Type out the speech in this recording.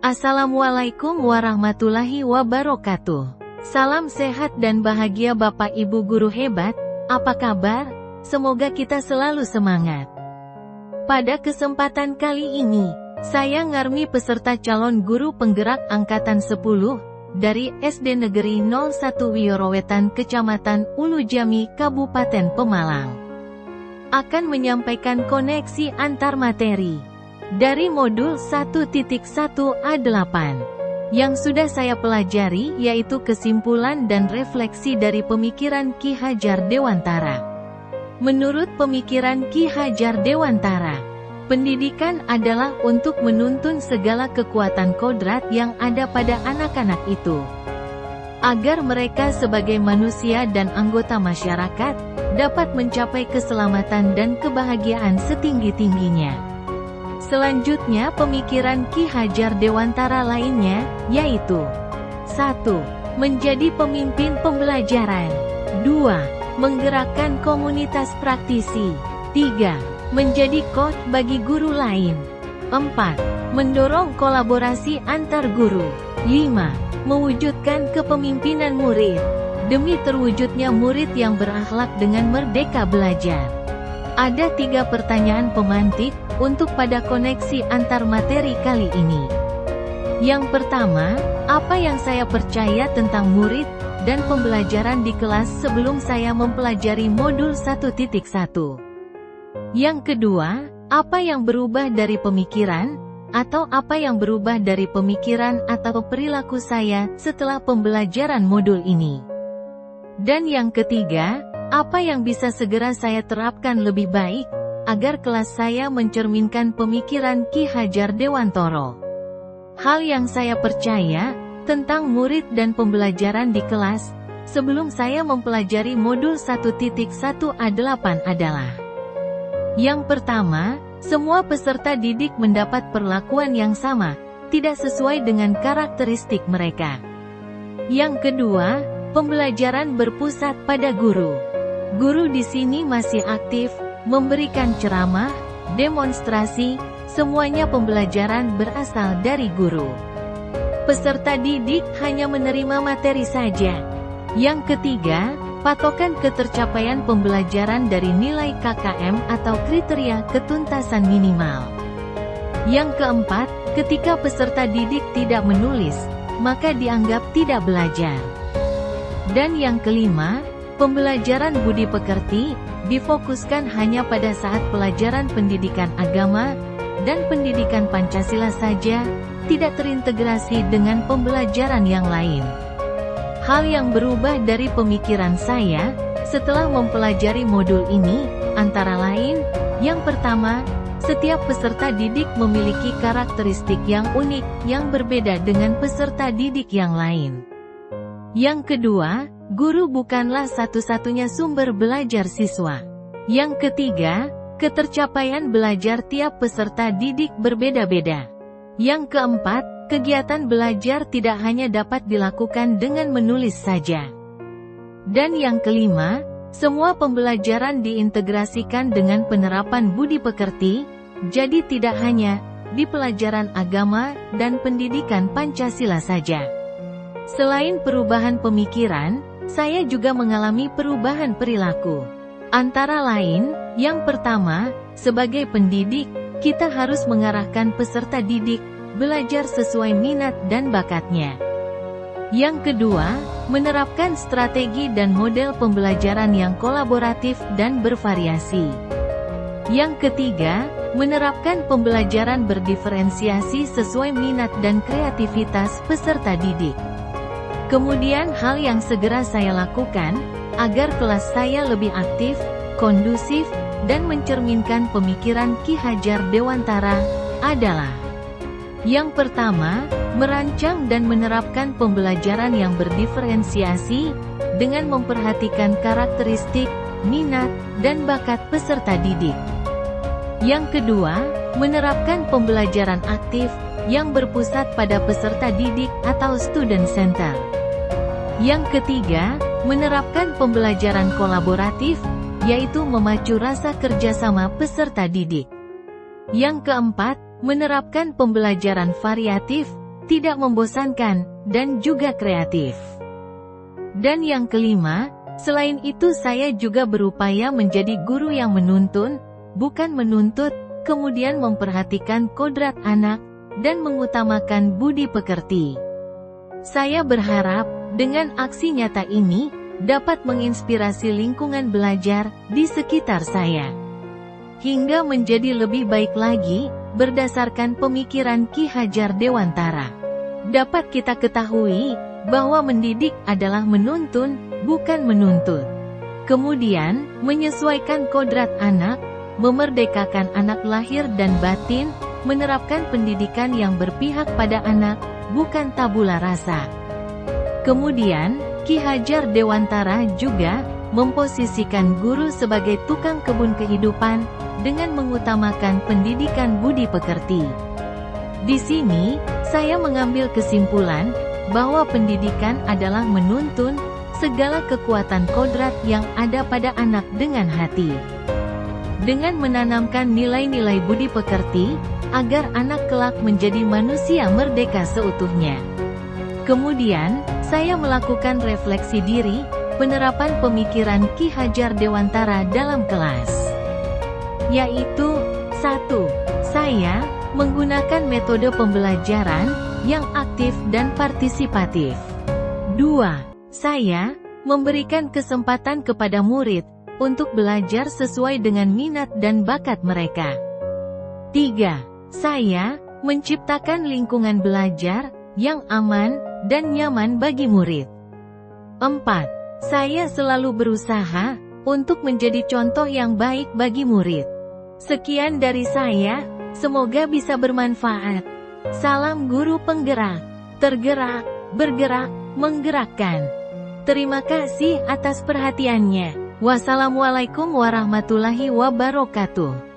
Assalamualaikum warahmatullahi wabarakatuh. Salam sehat dan bahagia Bapak Ibu guru hebat, apa kabar? Semoga kita selalu semangat. Pada kesempatan kali ini, saya Ngarmi peserta calon guru penggerak Angkatan 10, dari SD Negeri 01 Wiorowetan Kecamatan Ulu Jami, Kabupaten Pemalang, akan menyampaikan koneksi antar materi dari modul 1.1A8 yang sudah saya pelajari, yaitu kesimpulan dan refleksi dari pemikiran Ki Hajar Dewantara. Menurut pemikiran Ki Hajar Dewantara, pendidikan adalah untuk menuntun segala kekuatan kodrat yang ada pada anak-anak itu, agar mereka sebagai manusia dan anggota masyarakat, dapat mencapai keselamatan dan kebahagiaan setinggi-tingginya. Selanjutnya pemikiran Ki Hajar Dewantara lainnya, yaitu 1. Menjadi pemimpin pembelajaran. 2. Menggerakkan komunitas praktisi. 3. Menjadi coach bagi guru lain. 4. Mendorong kolaborasi antar guru. 5. Mewujudkan kepemimpinan murid, demi terwujudnya murid yang berakhlak dengan merdeka belajar. Ada 3 pertanyaan pemantik untuk pada koneksi antar materi kali ini. Yang pertama, apa yang saya percaya tentang murid dan pembelajaran di kelas sebelum saya mempelajari modul 1.1? Yang kedua, apa yang berubah dari pemikiran, atau apa yang berubah dari pemikiran atau perilaku saya setelah pembelajaran modul ini? Dan yang ketiga, apa yang bisa segera saya terapkan lebih baik, agar kelas saya mencerminkan pemikiran Ki Hajar Dewantara? Hal yang saya percaya tentang murid dan pembelajaran di kelas sebelum saya mempelajari modul 1.1A8 adalah: yang pertama, semua peserta didik mendapat perlakuan yang sama, tidak sesuai dengan karakteristik mereka. Yang kedua, pembelajaran berpusat pada guru. Guru di sini masih aktif, memberikan ceramah, demonstrasi, semuanya pembelajaran berasal dari guru. Peserta didik hanya menerima materi saja. Yang ketiga, patokan ketercapaian pembelajaran dari nilai KKM atau kriteria ketuntasan minimal. Yang keempat, ketika peserta didik tidak menulis, maka dianggap tidak belajar. Dan yang kelima, pembelajaran budi pekerti difokuskan hanya pada saat pelajaran pendidikan agama dan pendidikan Pancasila saja, tidak terintegrasi dengan pembelajaran yang lain. Hal yang berubah dari pemikiran saya setelah mempelajari modul ini, antara lain, yang pertama, setiap peserta didik memiliki karakteristik yang unik, yang berbeda dengan peserta didik yang lain. Yang kedua, guru bukanlah satu-satunya sumber belajar siswa. Yang ketiga, ketercapaian belajar tiap peserta didik berbeda-beda. Yang keempat, kegiatan belajar tidak hanya dapat dilakukan dengan menulis saja. Dan yang kelima, semua pembelajaran diintegrasikan dengan penerapan budi pekerti, jadi tidak hanya di pelajaran agama dan pendidikan Pancasila saja. Selain perubahan pemikiran, saya juga mengalami perubahan perilaku. Antara lain, yang pertama, sebagai pendidik, kita harus mengarahkan peserta didik belajar sesuai minat dan bakatnya. Yang kedua, menerapkan strategi dan model pembelajaran yang kolaboratif dan bervariasi. Yang ketiga, menerapkan pembelajaran berdiferensiasi sesuai minat dan kreativitas peserta didik. Kemudian hal yang segera saya lakukan, agar kelas saya lebih aktif, kondusif, dan mencerminkan pemikiran Ki Hajar Dewantara, adalah: yang pertama, merancang dan menerapkan pembelajaran yang berdiferensiasi, dengan memperhatikan karakteristik, minat, dan bakat peserta didik. Yang kedua, menerapkan pembelajaran aktif, yang berpusat pada peserta didik atau student center. Yang ketiga, menerapkan pembelajaran kolaboratif, yaitu memacu rasa kerjasama peserta didik. Yang keempat, menerapkan pembelajaran variatif, tidak membosankan, dan juga kreatif. Dan yang kelima, selain itu saya juga berupaya menjadi guru yang menuntun, bukan menuntut, kemudian memperhatikan kodrat anak, dan mengutamakan budi pekerti. Saya berharap, dengan aksi nyata ini, dapat menginspirasi lingkungan belajar di sekitar saya, hingga menjadi lebih baik lagi, berdasarkan pemikiran Ki Hajar Dewantara. Dapat kita ketahui, bahwa mendidik adalah menuntun, bukan menuntut. Kemudian, menyesuaikan kodrat anak, memerdekakan anak lahir dan batin, menerapkan pendidikan yang berpihak pada anak, bukan tabula rasa. Kemudian, Ki Hajar Dewantara juga memposisikan guru sebagai tukang kebun kehidupan, dengan mengutamakan pendidikan budi pekerti. Di sini, saya mengambil kesimpulan, bahwa pendidikan adalah menuntun segala kekuatan kodrat yang ada pada anak dengan hati. Dengan menanamkan nilai-nilai budi pekerti, agar anak kelak menjadi manusia merdeka seutuhnya. Kemudian, saya melakukan refleksi diri, penerapan pemikiran Ki Hajar Dewantara dalam kelas. Yaitu, 1. Saya menggunakan metode pembelajaran yang aktif dan partisipatif. 2. Saya memberikan kesempatan kepada murid untuk belajar sesuai dengan minat dan bakat mereka. 3. Saya menciptakan lingkungan belajar yang aman dan nyaman bagi murid. 4. Saya selalu berusaha untuk menjadi contoh yang baik bagi murid. Sekian dari saya, semoga bisa bermanfaat. Salam guru penggerak, tergerak, bergerak, menggerakkan. Terima kasih atas perhatiannya. Wassalamualaikum warahmatullahi wabarakatuh.